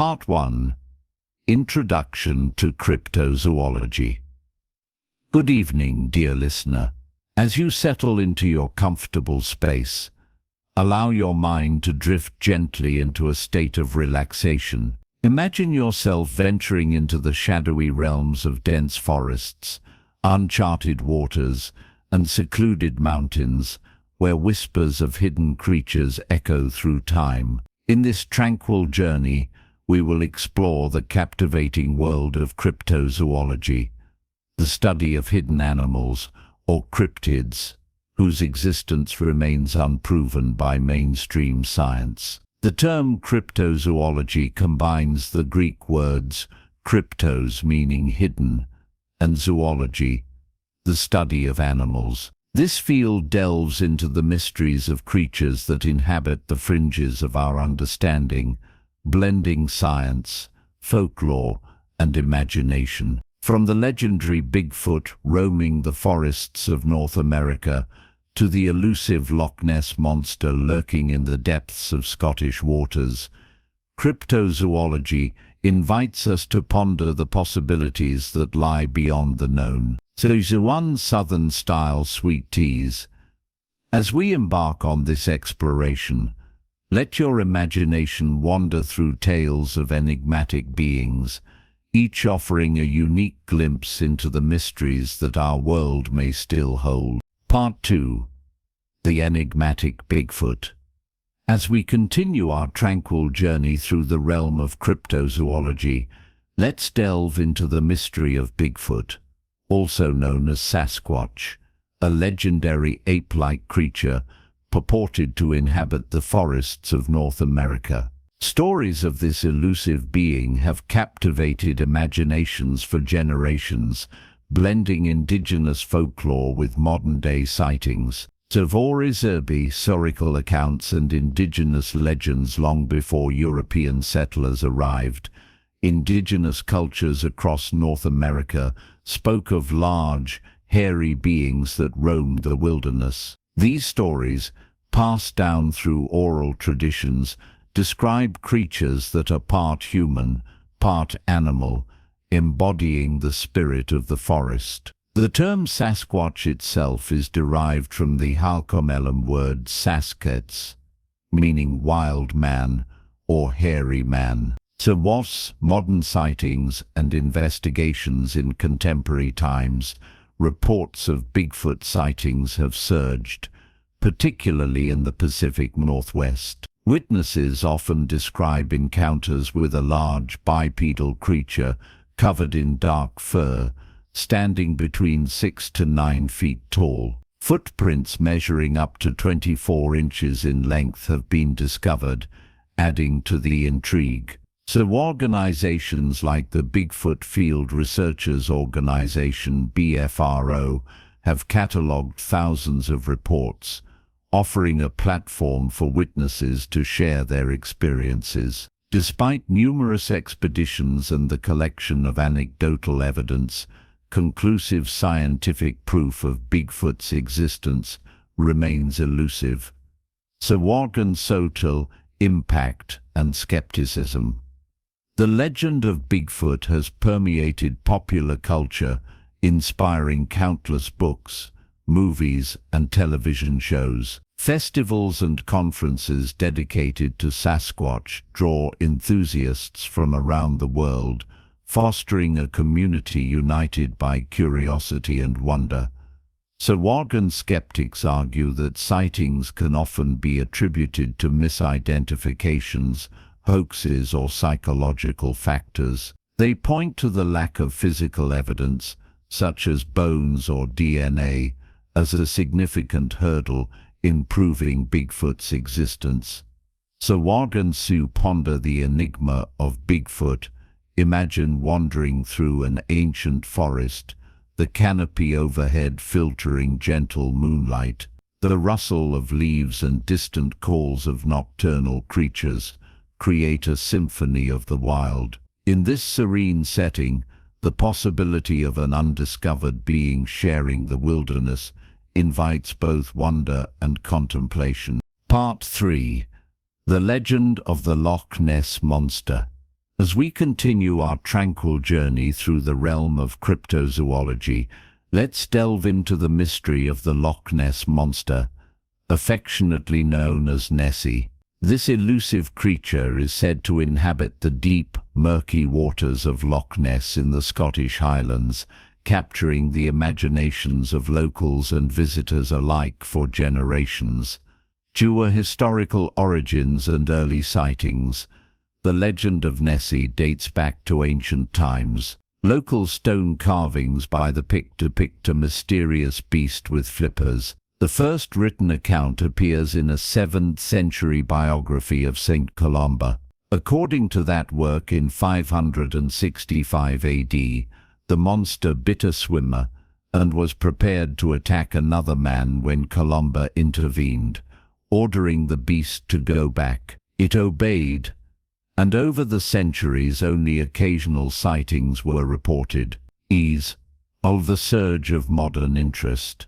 Part 1. Introduction to Cryptozoology. Good evening, dear listener. As you settle into your comfortable space, allow your mind to drift gently into a state of relaxation. Imagine yourself venturing into the shadowy realms of dense forests, uncharted waters, and secluded mountains, where whispers of hidden creatures echo through time. In this tranquil journey, we will explore the captivating world of cryptozoology, the study of hidden animals, or cryptids, whose existence remains unproven by mainstream science. The term cryptozoology combines the Greek words kryptos, meaning hidden, and zoology, the study of animals. This field delves into the mysteries of creatures that inhabit the fringes of our understanding, blending science, folklore, and imagination. From the legendary Bigfoot roaming the forests of North America to the elusive Loch Ness Monster lurking in the depths of Scottish waters, cryptozoology invites us to ponder the possibilities that lie beyond the known. Szechuan Southern-style sweet teas. As we embark on this exploration, let your imagination wander through tales of enigmatic beings, each offering a unique glimpse into the mysteries that our world may still hold. Part 2. The Enigmatic Bigfoot. As we continue our tranquil journey through the realm of cryptozoology, let's delve into the mystery of Bigfoot, also known as Sasquatch, a legendary ape-like creature purported to inhabit the forests of North America. Stories of this elusive being have captivated imaginations for generations, blending indigenous folklore with modern-day sightings. Historical accounts and indigenous legends. Long before European settlers arrived, indigenous cultures across North America spoke of large, hairy beings that roamed the wilderness. These stories, passed down through oral traditions, describe creatures that are part human, part animal, embodying the spirit of the forest. The term Sasquatch itself is derived from the Halkomelem word saskets, meaning wild man or hairy man. Modern sightings and investigations in contemporary times, reports of Bigfoot sightings have surged, particularly in the Pacific Northwest. Witnesses often describe encounters with a large bipedal creature covered in dark fur, standing between 6 to 9 feet tall. Footprints measuring up to 24 inches in length have been discovered, adding to the intrigue. Organizations like the Bigfoot Field Researchers Organization (BFRO) have catalogued thousands of reports, offering a platform for witnesses to share their experiences. Despite numerous expeditions and the collection of anecdotal evidence, conclusive scientific proof of Bigfoot's existence remains elusive. Sotil, impact and skepticism. The legend of Bigfoot has permeated popular culture, inspiring countless books, movies, and television shows. Festivals and conferences dedicated to Sasquatch draw enthusiasts from around the world, fostering a community united by curiosity and wonder. Skeptics argue that sightings can often be attributed to misidentifications, hoaxes, or psychological factors. They point to the lack of physical evidence, such as bones or DNA, as a significant hurdle in proving Bigfoot's existence. Ponder the enigma of Bigfoot. Imagine wandering through an ancient forest, the canopy overhead filtering gentle moonlight, the rustle of leaves and distant calls of nocturnal creatures create a symphony of the wild. In this serene setting, the possibility of an undiscovered being sharing the wilderness invites both wonder and contemplation. Part 3. The Legend of the Loch Ness Monster. As we continue our tranquil journey through the realm of cryptozoology, let's delve into the mystery of the Loch Ness Monster, affectionately known as Nessie. This elusive creature is said to inhabit the deep, murky waters of Loch Ness in the Scottish Highlands, capturing the imaginations of locals and visitors alike for generations. Due to historical origins and early sightings, the legend of Nessie dates back to ancient times. Local stone carvings by the Pict depict a mysterious beast with flippers. The first written account appears in a 7th century biography of Saint Columba. According to that work in 565 AD, the monster bit a swimmer and was prepared to attack another man when Columba intervened, ordering the beast to go back. It obeyed, and over the centuries only occasional sightings were reported. Ease of the surge of modern interest.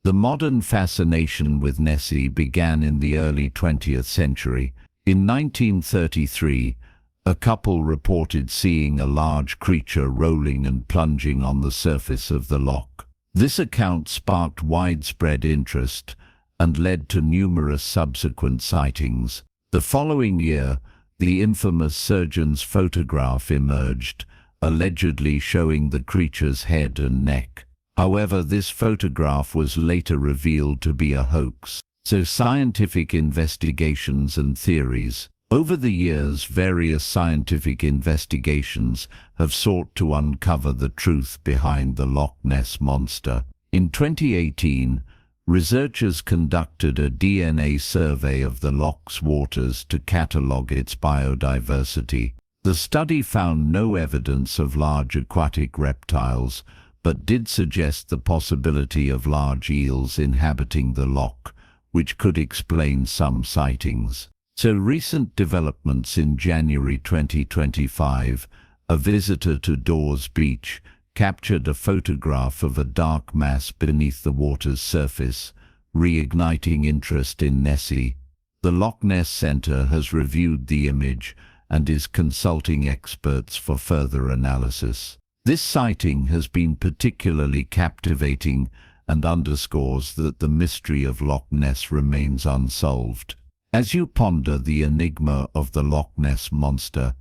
The modern fascination with Nessie began in the early 20th century. In 1933, a couple reported seeing a large creature rolling and plunging on the surface of the loch. This account sparked widespread interest and led to numerous subsequent sightings. The following year, the infamous surgeon's photograph emerged, allegedly showing the creature's head and neck. However, this photograph was later revealed to be a hoax. So scientific investigations and theories. Over the years, various scientific investigations have sought to uncover the truth behind the Loch Ness Monster. In 2018, researchers conducted a DNA survey of the loch's waters to catalogue its biodiversity. The study found no evidence of large aquatic reptiles, but did suggest the possibility of large eels inhabiting the loch, which could explain some sightings. So recent developments: in January 2025, a visitor to Dawes Beach captured a photograph of a dark mass beneath the water's surface, reigniting interest in Nessie. The Loch Ness Centre has reviewed the image and is consulting experts for further analysis. This sighting has been particularly captivating and underscores that the mystery of Loch Ness remains unsolved. As you ponder the enigma of the Loch Ness Monster,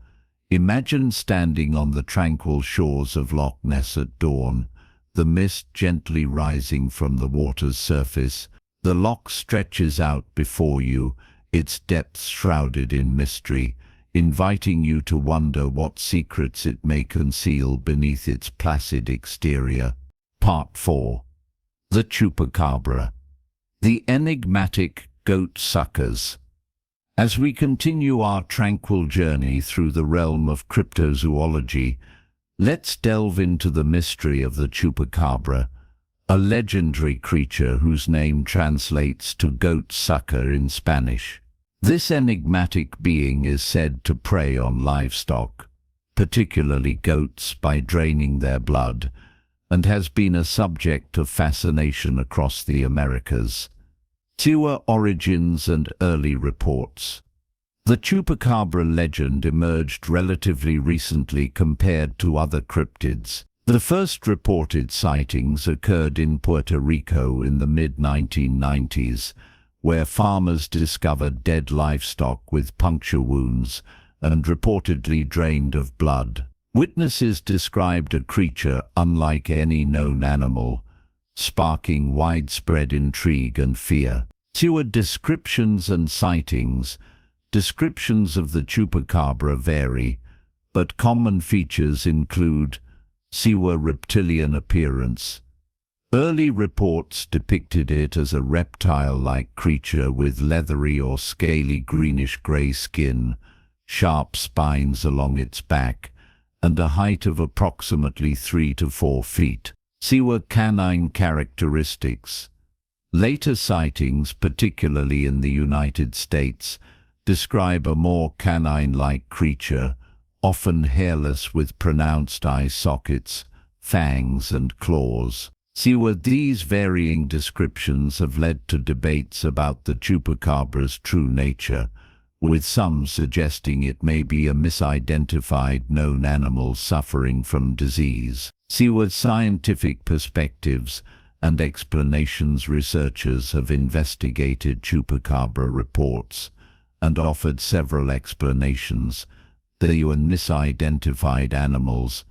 imagine standing on the tranquil shores of Loch Ness at dawn, the mist gently rising from the water's surface. The loch stretches out before you, its depths shrouded in mystery, inviting you to wonder what secrets it may conceal beneath its placid exterior. Part 4. The Chupacabra. The enigmatic goat suckers. As we continue our tranquil journey through the realm of cryptozoology, let's delve into the mystery of the Chupacabra, a legendary creature whose name translates to goat sucker in Spanish. This enigmatic being is said to prey on livestock, particularly goats, by draining their blood, and has been a subject of fascination across the Americas. Sewer origins and early reports. The Chupacabra legend emerged relatively recently compared to other cryptids. The first reported sightings occurred in Puerto Rico in the mid-1990s, where farmers discovered dead livestock with puncture wounds and reportedly drained of blood. Witnesses described a creature unlike any known animal, sparking widespread intrigue and fear. Sewer descriptions and sightings. Descriptions of the Chupacabra vary, but common features include sewer reptilian appearance. Early reports depicted it as a reptile-like creature with leathery or scaly greenish-gray skin, sharp spines along its back, and a height of approximately 3 to 4 feet. Sewer canine characteristics. Later sightings, particularly in the United States, describe a more canine-like creature, often hairless with pronounced eye sockets, fangs, and claws. These varying descriptions have led to debates about the Chupacabra's true nature, with some suggesting it may be a misidentified known animal suffering from disease. Seaward scientific perspectives and explanations. Researchers have investigated chupacabra reports and offered several explanations. They were misidentified animals.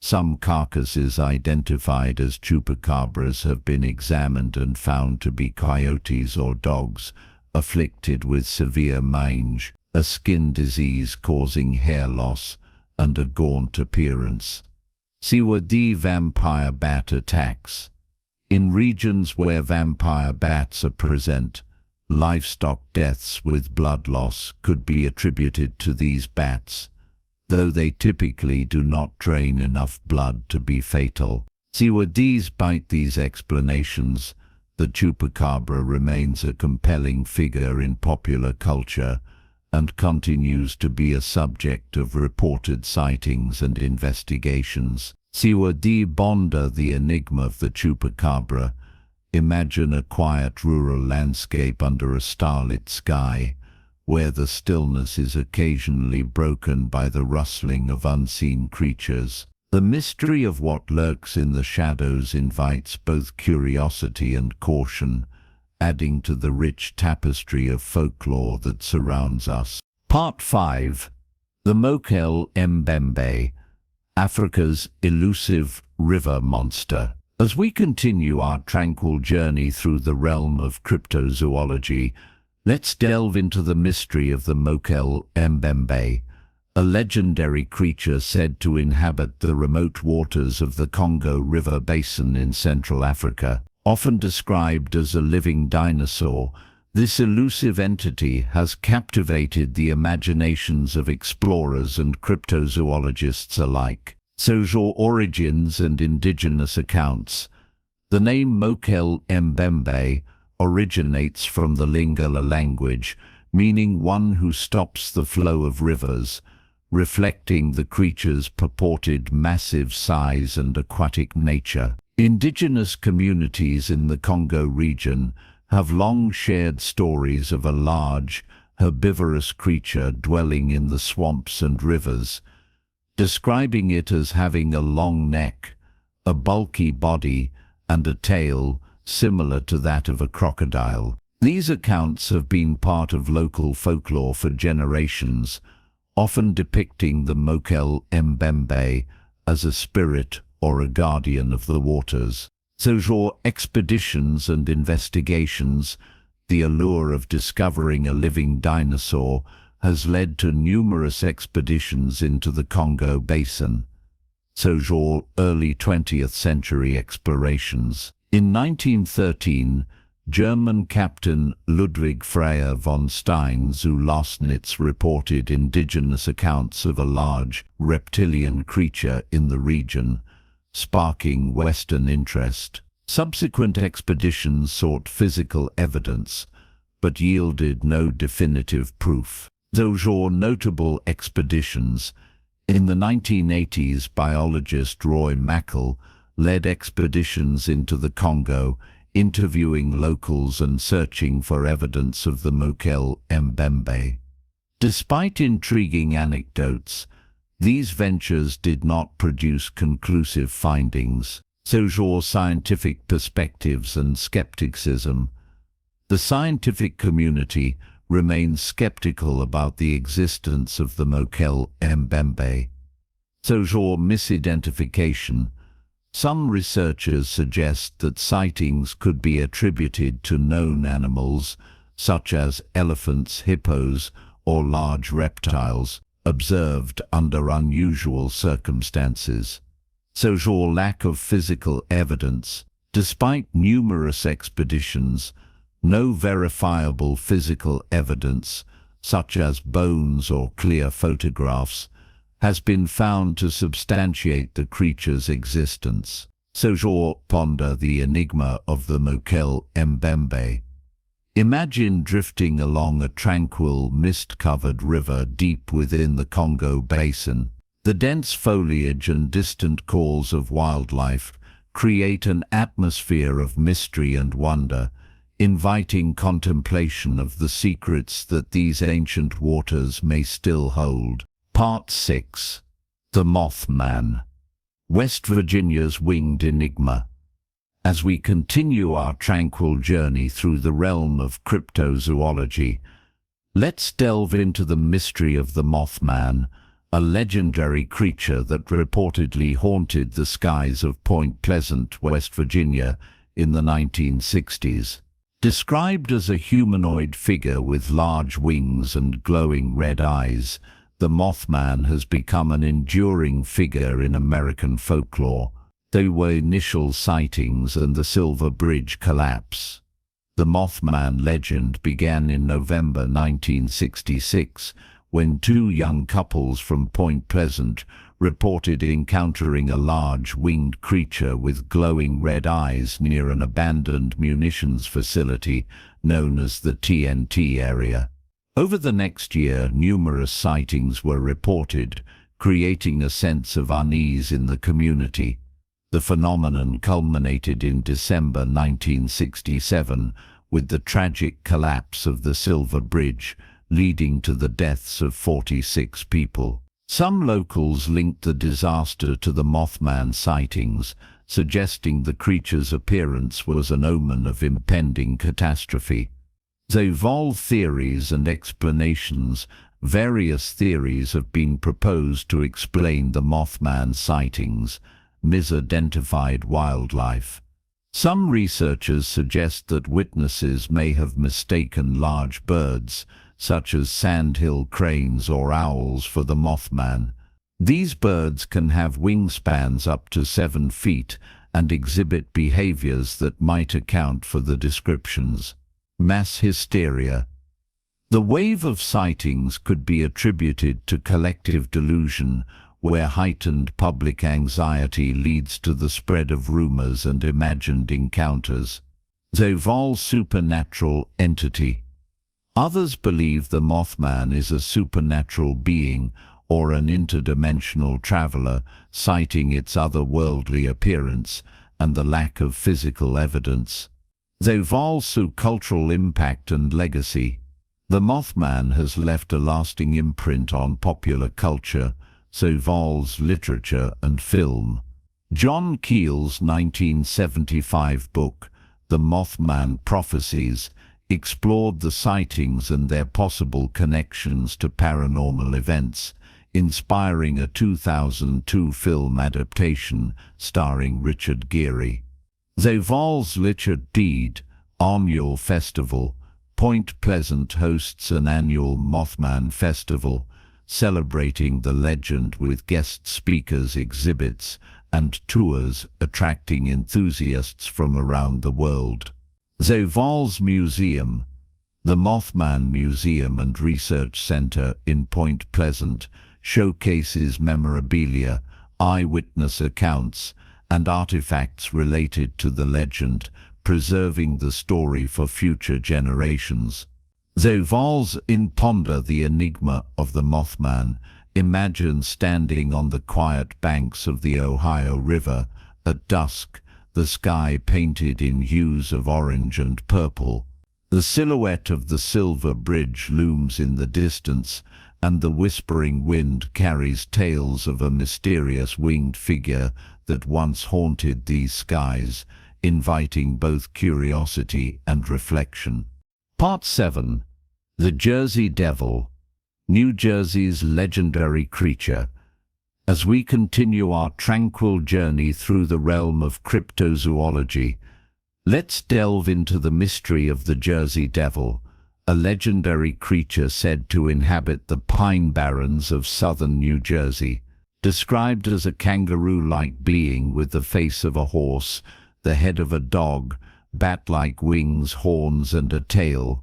Some carcasses identified as chupacabras have been examined and found to be coyotes or dogs afflicted with severe mange, a skin disease causing hair loss, and a gaunt appearance. Seaward vampire bat attacks. In regions where vampire bats are present, livestock deaths with blood loss could be attributed to these bats, though they typically do not drain enough blood to be fatal. Despite these explanations, the chupacabra remains a compelling figure in popular culture and continues to be a subject of reported sightings and investigations. Bonda, the enigma of the chupacabra. Imagine a quiet rural landscape under a starlit sky, where the stillness is occasionally broken by the rustling of unseen creatures. The mystery of what lurks in the shadows invites both curiosity and caution, adding to the rich tapestry of folklore that surrounds us. Part 5. The Mokel Mbembe, Africa's elusive river monster. As we continue our tranquil journey through the realm of cryptozoology, let's delve into the mystery of the Mokel Mbembe, a legendary creature said to inhabit the remote waters of the Congo River Basin in Central Africa. Often described as a living dinosaur, this elusive entity has captivated the imaginations of explorers and cryptozoologists alike. Social origins and indigenous accounts. The name Mokel Mbembe originates from the Lingala language, meaning one who stops the flow of rivers, reflecting the creature's purported massive size and aquatic nature. Indigenous communities in the Congo region have long shared stories of a large, herbivorous creature dwelling in the swamps and rivers, describing it as having a long neck, a bulky body, and a tail similar to that of a crocodile. These accounts have been part of local folklore for generations, often depicting the Mokel Mbembe as a spirit or a guardian of the waters. Social expeditions and investigations. The allure of discovering a living dinosaur has led to numerous expeditions into the Congo Basin. Social early 20th century explorations. In 1913, German captain Ludwig Freyer von Stein zu Losnitz reported indigenous accounts of a large reptilian creature in the region, sparking Western interest. Subsequent expeditions sought physical evidence, but yielded no definitive proof. Those are notable expeditions. In the 1980s, biologist Roy Mackal led expeditions into the Congo, interviewing locals and searching for evidence of the Mokel Mbembe. Despite intriguing anecdotes, these ventures did not produce conclusive findings. Social scientific perspectives and skepticism. The scientific community remains skeptical about the existence of the Mokel Mbembe. Social misidentification. Some researchers suggest that sightings could be attributed to known animals, such as elephants, hippos, or large reptiles, observed under unusual circumstances. Social lack of physical evidence. Despite numerous expeditions, no verifiable physical evidence, such as bones or clear photographs, has been found to substantiate the creature's existence. Social ponder the enigma of the Mokel Mbembe. Imagine drifting along a tranquil, mist-covered river deep within the Congo Basin. The dense foliage and distant calls of wildlife create an atmosphere of mystery and wonder, inviting contemplation of the secrets that these ancient waters may still hold. Part 6. The Mothman. West Virginia's Winged Enigma. As we continue our tranquil journey through the realm of cryptozoology, let's delve into the mystery of the Mothman, a legendary creature that reportedly haunted the skies of Point Pleasant, West Virginia, in the 1960s. Described as a humanoid figure with large wings and glowing red eyes, the Mothman has become an enduring figure in American folklore. There were initial sightings and the Silver Bridge collapse. The Mothman legend began in November 1966, when two young couples from Point Pleasant reported encountering a large winged creature with glowing red eyes near an abandoned munitions facility known as the TNT area. Over the next year, numerous sightings were reported, creating a sense of unease in the community. The phenomenon culminated in December 1967 with the tragic collapse of the Silver Bridge, leading to the deaths of 46 people. Some locals linked the disaster to the Mothman sightings, suggesting the creature's appearance was an omen of impending catastrophe. They evolved theories and explanations. Various theories have been proposed to explain the Mothman sightings. Misidentified wildlife. Some researchers suggest that witnesses may have mistaken large birds, such as sandhill cranes or owls, for the Mothman. These birds can have wingspans up to 7 feet and exhibit behaviors that might account for the descriptions. Mass hysteria. The wave of sightings could be attributed to collective delusion, where heightened public anxiety leads to the spread of rumors and imagined encounters. They evolve supernatural entity. Others believe the Mothman is a supernatural being or an interdimensional traveler, citing its otherworldly appearance and the lack of physical evidence. They evolve through cultural impact and legacy. The Mothman has left a lasting imprint on popular culture, evolves literature and film. John Keel's 1975 book, The Mothman Prophecies, explored the sightings and their possible connections to paranormal events, inspiring a 2002 film adaptation starring Richard Gere. The Vols Richard Deed Annual Festival. Point Pleasant hosts an annual Mothman Festival, celebrating the legend with guest speakers, exhibits, and tours attracting enthusiasts from around the world. The Vols Museum. The Mothman Museum and Research Center in Point Pleasant showcases memorabilia, eyewitness accounts, and artifacts related to the legend, preserving the story for future generations. The Vols ponder the enigma of the Mothman. Imagine standing on the quiet banks of the Ohio River at dusk, the sky painted in hues of orange and purple. The silhouette of the Silver Bridge looms in the distance, and the whispering wind carries tales of a mysterious winged figure that once haunted these skies, inviting both curiosity and reflection. Part 7. The Jersey Devil. New Jersey's legendary creature. As we continue our tranquil journey through the realm of cryptozoology, let's delve into the mystery of the Jersey Devil, a legendary creature said to inhabit the pine barrens of southern New Jersey. Described as a kangaroo-like being with the face of a horse, the head of a dog, bat-like wings, horns, and a tail,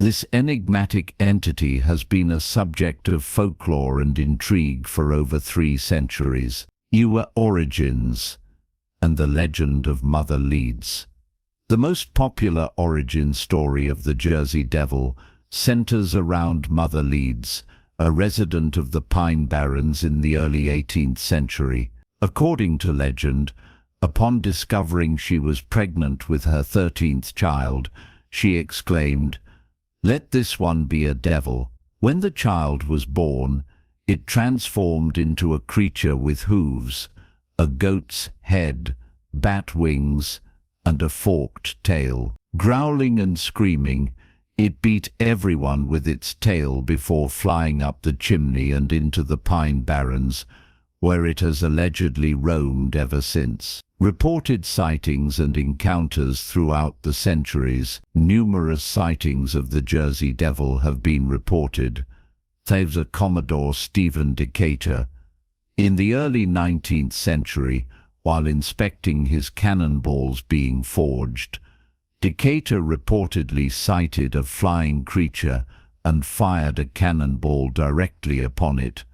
this enigmatic entity has been a subject of folklore and intrigue for over 3 centuries. Origins and the legend of Mother Leeds. The most popular origin story of the Jersey Devil centers around Mother Leeds, a resident of the Pine Barrens in the early 18th century. According to legend, upon discovering she was pregnant with her 13th child, she exclaimed, "Let this one be a devil." When the child was born, it transformed into a creature with hooves, a goat's head, bat wings, and a forked tail. Growling and screaming, it beat everyone with its tail before flying up the chimney and into the pine barrens, where it has allegedly roamed ever since. Reported sightings and encounters throughout the centuries. Numerous sightings of the Jersey Devil have been reported, says Commodore Stephen Decatur. In the early 19th century, while inspecting his cannonballs being forged, Decatur reportedly sighted a flying creature and fired a cannonball directly upon it,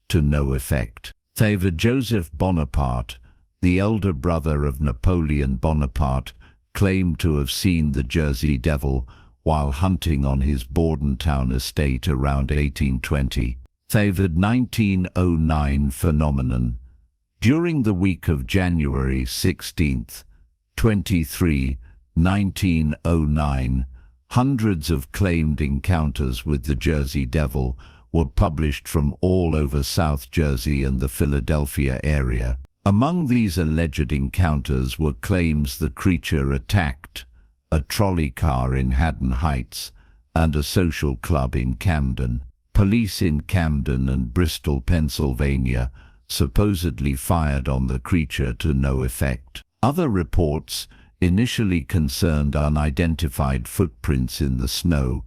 to no effect. Joseph Bonaparte, the elder brother of Napoleon Bonaparte, claimed to have seen the Jersey Devil while hunting on his Bordentown estate around 1820. The 1909 phenomenon. During the week of January 16th, 23, 1909, hundreds of claimed encounters with the Jersey Devil were published from all over South Jersey and the Philadelphia area. Among these alleged encounters were claims the creature attacked a trolley car in Haddon Heights and a social club in Camden. Police in Camden and Bristol, Pennsylvania, supposedly fired on the creature to no effect. Other reports initially concerned unidentified footprints in the snow,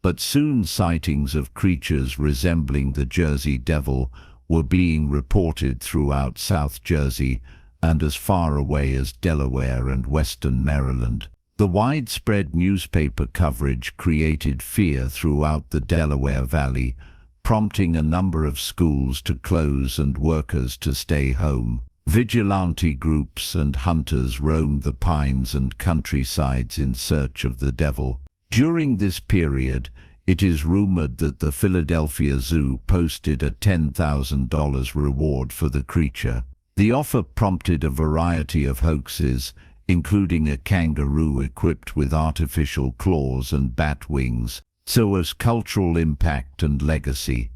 but soon sightings of creatures resembling the Jersey Devil were being reported throughout South Jersey and as far away as Delaware and western Maryland. The widespread newspaper coverage created fear throughout the Delaware Valley, prompting a number of schools to close and workers to stay home. Vigilante groups and hunters roamed the pines and countrysides in search of the devil. During this period, it is rumored that the Philadelphia Zoo posted a $10,000 reward for the creature. The offer prompted a variety of hoaxes, including a kangaroo equipped with artificial claws and bat wings. So as cultural impact and legacy.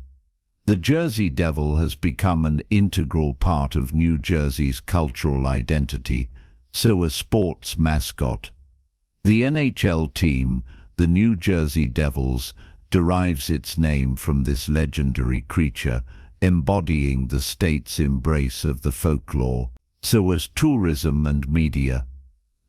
The Jersey Devil has become an integral part of New Jersey's cultural identity, so a sports mascot. The NHL team, the New Jersey Devils, derives its name from this legendary creature, embodying the state's embrace of the folklore. So as tourism and media.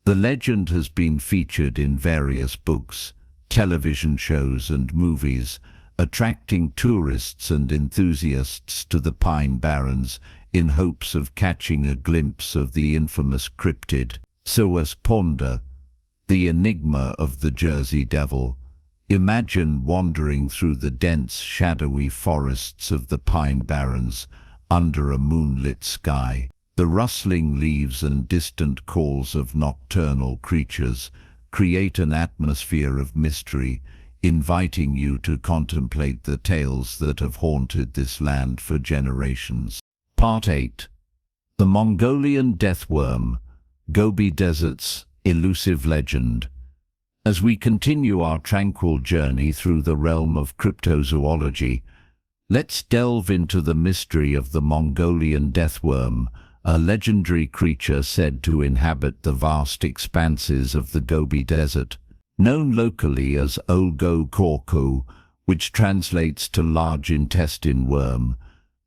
The legend has been featured in various books, television shows and movies, attracting tourists and enthusiasts to the Pine Barrens in hopes of catching a glimpse of the infamous cryptid. So as ponder the enigma of the Jersey Devil. Imagine wandering through the dense, shadowy forests of the Pine Barrens under a moonlit sky. The rustling leaves and distant calls of nocturnal creatures create an atmosphere of mystery, inviting you to contemplate the tales that have haunted this land for generations. Part 8. The Mongolian Deathworm, Gobi Desert's Elusive Legend. As we continue our tranquil journey through the realm of cryptozoology, let's delve into the mystery of the Mongolian deathworm, a legendary creature said to inhabit the vast expanses of the Gobi Desert. Known locally as Olgo Korku, which translates to large intestine worm,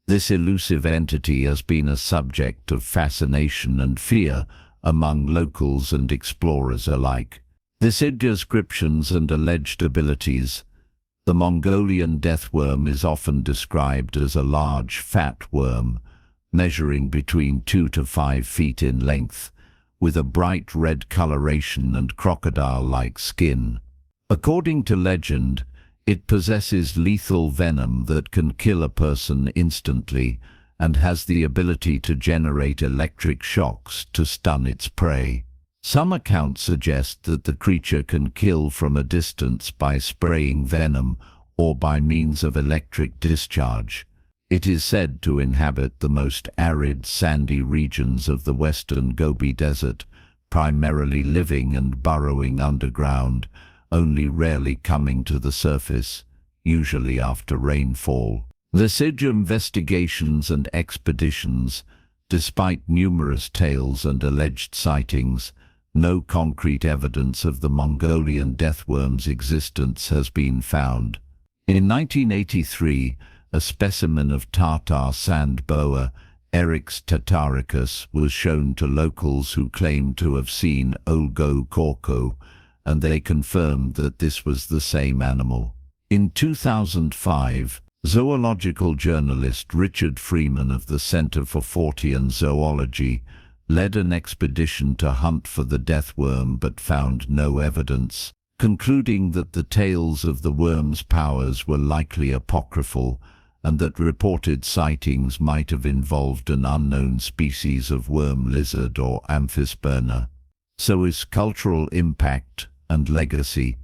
this elusive entity has been a subject of fascination and fear among locals and explorers alike. This descriptions and alleged abilities. The Mongolian deathworm is often described as a large, fat worm, measuring between 2 to 5 feet in length, with a bright red coloration and crocodile-like skin. According to legend, it possesses lethal venom that can kill a person instantly and has the ability to generate electric shocks to stun its prey. Some accounts suggest that the creature can kill from a distance by spraying venom or by means of electric discharge. It is said to inhabit the most arid, sandy regions of the western Gobi Desert, primarily living and burrowing underground, only rarely coming to the surface, usually after rainfall. The siege investigations and expeditions, despite numerous tales and alleged sightings, no concrete evidence of the Mongolian deathworm's existence has been found. In 1983, a specimen of Tatar sand boa, Eryx tataricus, was shown to locals who claimed to have seen Olgo Korko, and they confirmed that this was the same animal. In 2005, zoological journalist Richard Freeman of the Center for Fortean Zoology led an expedition to hunt for the deathworm but found no evidence, concluding that the tales of the worm's powers were likely apocryphal and that reported sightings might have involved an unknown species of worm lizard or amphisbaena. So is cultural impact and legacy.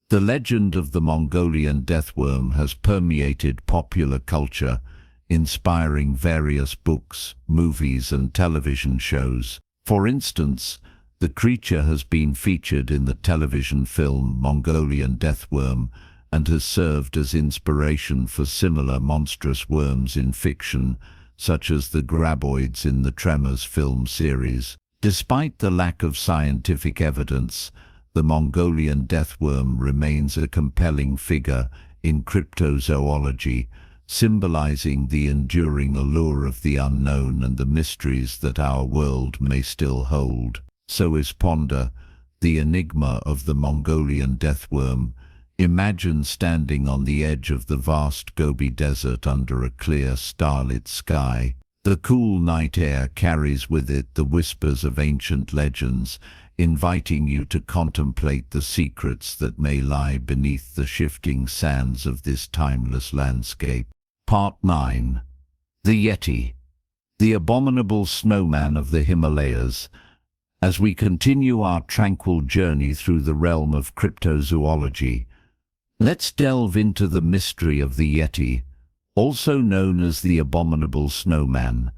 The legend of the Mongolian deathworm has permeated popular culture, inspiring various books, movies, and television shows. For instance, the creature has been featured in the television film Mongolian Deathworm and has served as inspiration for similar monstrous worms in fiction, such as the graboids in the Tremors film series. Despite the lack of scientific evidence, the Mongolian deathworm remains a compelling figure in cryptozoology, symbolizing the enduring allure of the unknown and the mysteries that our world may still hold. So is Ponder, the enigma of the Mongolian deathworm. Imagine standing on the edge of the vast Gobi Desert under a clear starlit sky. The cool night air carries with it the whispers of ancient legends, inviting you to contemplate the secrets that may lie beneath the shifting sands of this timeless landscape. Part 9. The Yeti, the abominable snowman of the Himalayas. As we continue our tranquil journey through the realm of cryptozoology, let's delve into the mystery of the Yeti, also known as the abominable snowman,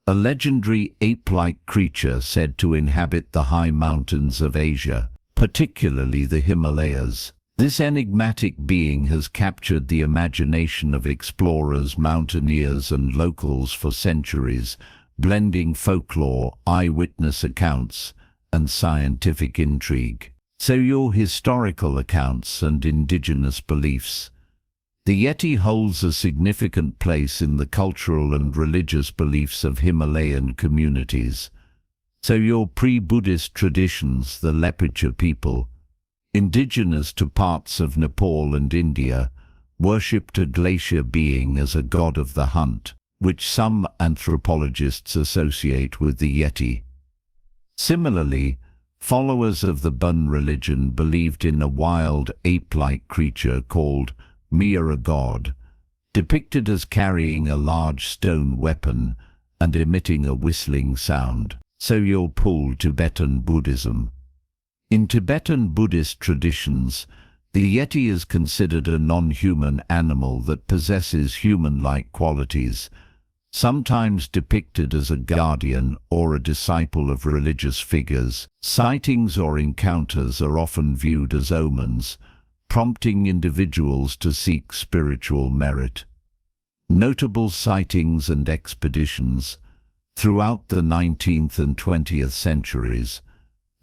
a legendary ape-like creature said to inhabit the high mountains of Asia, particularly the Himalayas. This enigmatic being has captured the imagination of explorers, mountaineers, and locals for centuries, blending folklore, eyewitness accounts, and scientific intrigue. So your historical accounts and indigenous beliefs. The Yeti holds a significant place in the cultural and religious beliefs of Himalayan communities. So your pre-Buddhist traditions, the Lepcha people, indigenous to parts of Nepal and India, worshipped a glacier being as a god of the hunt, which some anthropologists associate with the Yeti. Similarly, followers of the Bun religion believed in a wild ape-like creature called Mira god, depicted as carrying a large stone weapon and emitting a whistling sound. Soyolpul Tibetan Buddhism. In Tibetan Buddhist traditions, the Yeti is considered a non-human animal that possesses human-like qualities, sometimes depicted as a guardian or a disciple of religious figures. Sightings or encounters are often viewed as omens, prompting individuals to seek spiritual merit. Notable sightings and expeditions. Throughout the 19th and 20th centuries,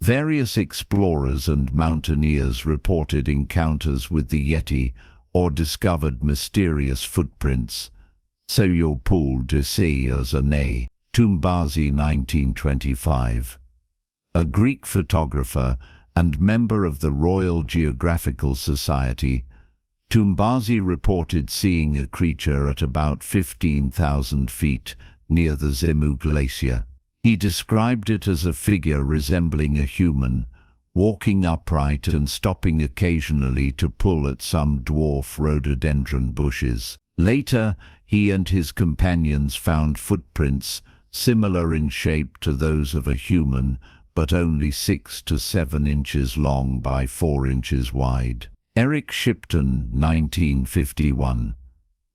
various explorers and mountaineers reported encounters with the Yeti or discovered mysterious footprints. Soyolpul Desai Tumbazi 1925. A Greek photographer and member of the Royal Geographical Society, Tumbazi reported seeing a creature at about 15,000 feet near the Zemu Glacier. He described it as a figure resembling a human, walking upright and stopping occasionally to pull at some dwarf rhododendron bushes. Later, he and his companions found footprints similar in shape to those of a human, but only 6 to 7 inches long by 4 inches wide. Eric Shipton, 1951.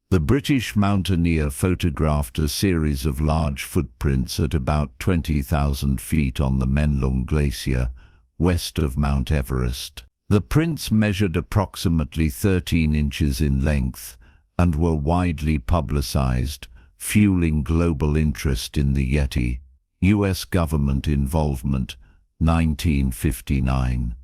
The British mountaineer photographed a series of large footprints at about 20,000 feet on the Menlung Glacier, west of Mount Everest. The prints measured approximately 13 inches in length and were widely publicized, fueling global interest in the Yeti. U.S. government involvement, 1959.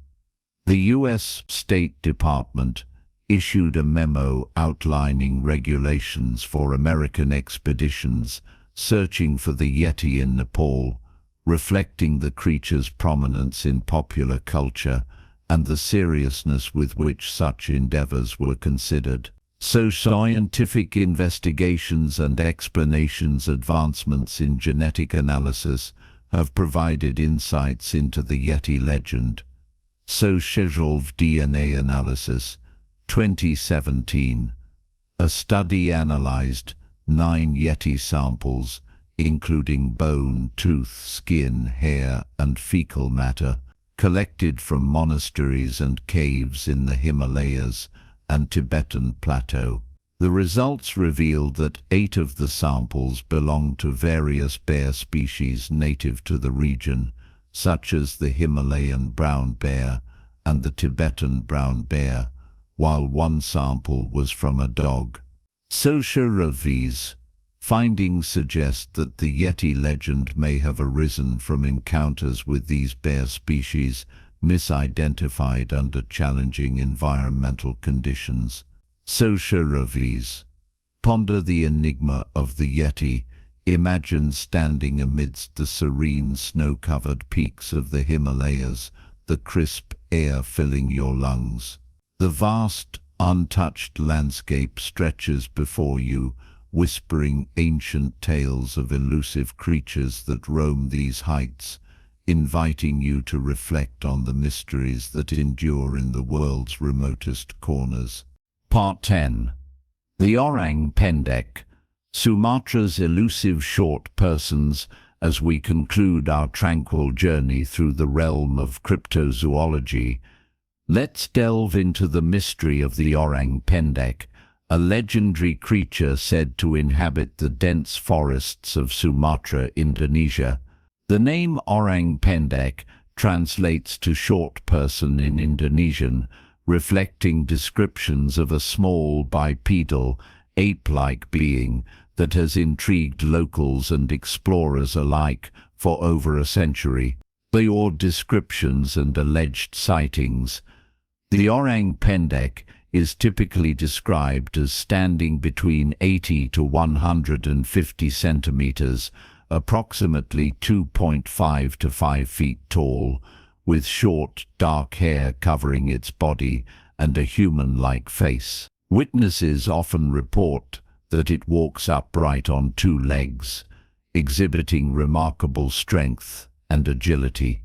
The U.S. State Department issued a memo outlining regulations for American expeditions searching for the Yeti in Nepal, reflecting the creature's prominence in popular culture and the seriousness with which such endeavors were considered. So scientific investigations and explanations, advancements in genetic analysis have provided insights into the Yeti legend. So scheduled DNA analysis, 2017. A study analyzed 9 Yeti samples, including bone, tooth, skin, hair, and fecal matter, collected from monasteries and caves in the Himalayas and Tibetan Plateau. The results revealed that 8 of the samples belonged to various bear species native to the region, such as the Himalayan brown bear and the Tibetan brown bear, while 1 sample was from a dog. Sociorevi's findings suggest that the Yeti legend may have arisen from encounters with these bear species, misidentified under challenging environmental conditions. Sociorevi's ponder the enigma of the Yeti. Imagine standing amidst the serene snow-covered peaks of the Himalayas, the crisp air filling your lungs. The vast, untouched landscape stretches before you, whispering ancient tales of elusive creatures that roam these heights, inviting you to reflect on the mysteries that endure in the world's remotest corners. Part 10. The Orang Pendek, Sumatra's elusive short persons. As we conclude our tranquil journey through the realm of cryptozoology, let's delve into the mystery of the Orang Pendek, a legendary creature said to inhabit the dense forests of Sumatra, Indonesia. The name Orang Pendek translates to short person in Indonesian, reflecting descriptions of a small bipedal, ape-like being that has intrigued locals and explorers alike for over a century. Beyond descriptions and alleged sightings, the Orang Pendek is typically described as standing between 80 to 150 centimeters, approximately 2.5 to 5 feet tall, with short, dark hair covering its body and a human-like face. Witnesses often report that it walks upright on 2 legs, exhibiting remarkable strength and agility.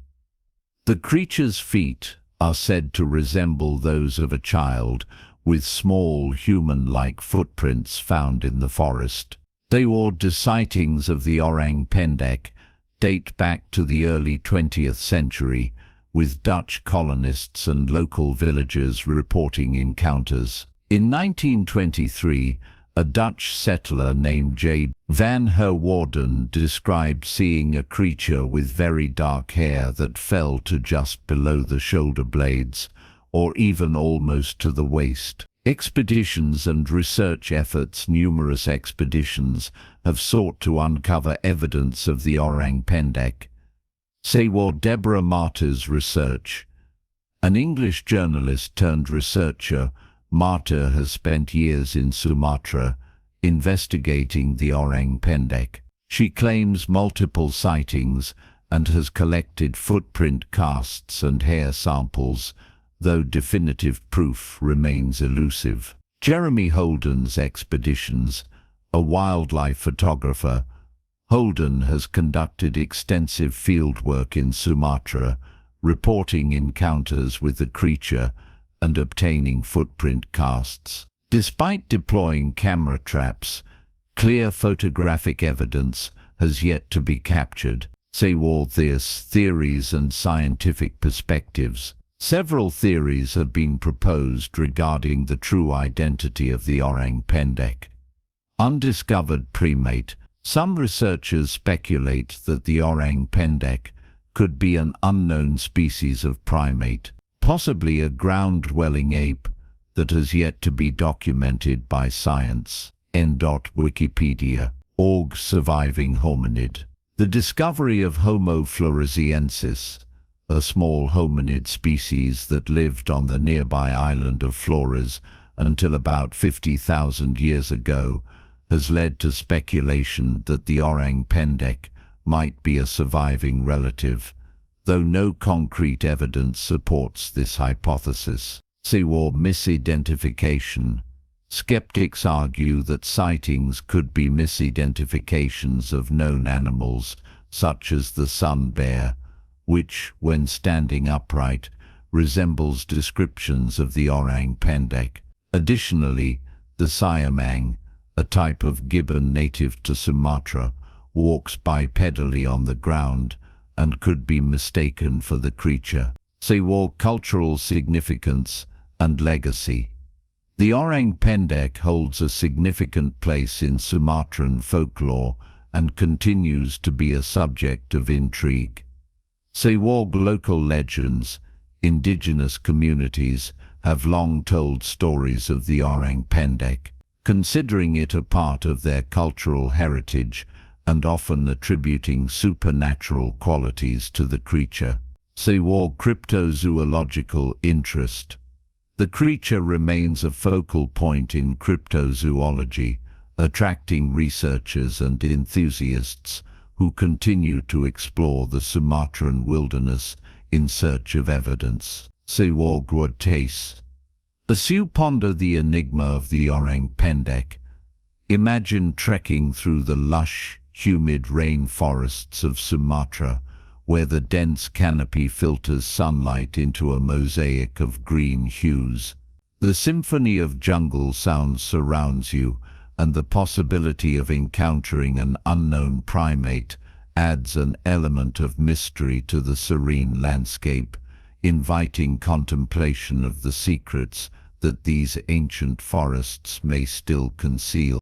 The creature's feet are said to resemble those of a child, with small human-like footprints found in the forest. The sightings of the Orang Pendek date back to the early 20th century, with Dutch colonists and local villagers reporting encounters. In 1923, a Dutch settler named J. van Herwarden described seeing a creature with very dark hair that fell to just below the shoulder blades, or even almost to the waist. Expeditions and research efforts. Numerous expeditions have sought to uncover evidence of the Orang Pendek. Deborah Martyr's research. An English journalist turned researcher, Martyr has spent years in Sumatra investigating the Orang Pendek. She claims multiple sightings and has collected footprint casts and hair samples, though definitive proof remains elusive. Jeremy Holden's expeditions. A wildlife photographer, Holden has conducted extensive fieldwork in Sumatra, reporting encounters with the creature and obtaining footprint casts. Despite deploying camera traps, clear photographic evidence has yet to be captured. Theories and scientific perspectives. Several theories have been proposed regarding the true identity of the Orang Pendek. Undiscovered primate. Some researchers speculate that the Orang Pendek could be an unknown species of primate, possibly a ground-dwelling ape that has yet to be documented by science. Wikipedia.org Surviving hominid. The discovery of Homo floresiensis, a small hominid species that lived on the nearby island of Flores until about 50,000 years ago, has led to speculation that the orang pendek might be a surviving relative, though no concrete evidence supports this hypothesis. Or misidentification. Skeptics argue that sightings could be misidentifications of known animals, such as the sun bear, which, when standing upright, resembles descriptions of the orang pendek. Additionally, the siamang, a type of gibbon native to Sumatra, walks bipedally on the ground and could be mistaken for the creature. Cultural significance and legacy. The orang pendek holds a significant place in Sumatran folklore and continues to be a subject of intrigue. Local legends. Indigenous communities have long told stories of the orang pendek, considering it a part of their cultural heritage and often attributing supernatural qualities to the creature. Cryptozoological interest. The creature remains a focal point in cryptozoology, attracting researchers and enthusiasts who continue to explore the Sumatran wilderness in search of evidence. As you ponder the enigma of the orang pendek, imagine trekking through the lush, humid rainforests of Sumatra, where the dense canopy filters sunlight into a mosaic of green hues. The symphony of jungle sounds surrounds you, and the possibility of encountering an unknown primate adds an element of mystery to the serene landscape, inviting contemplation of the secrets that these ancient forests may still conceal.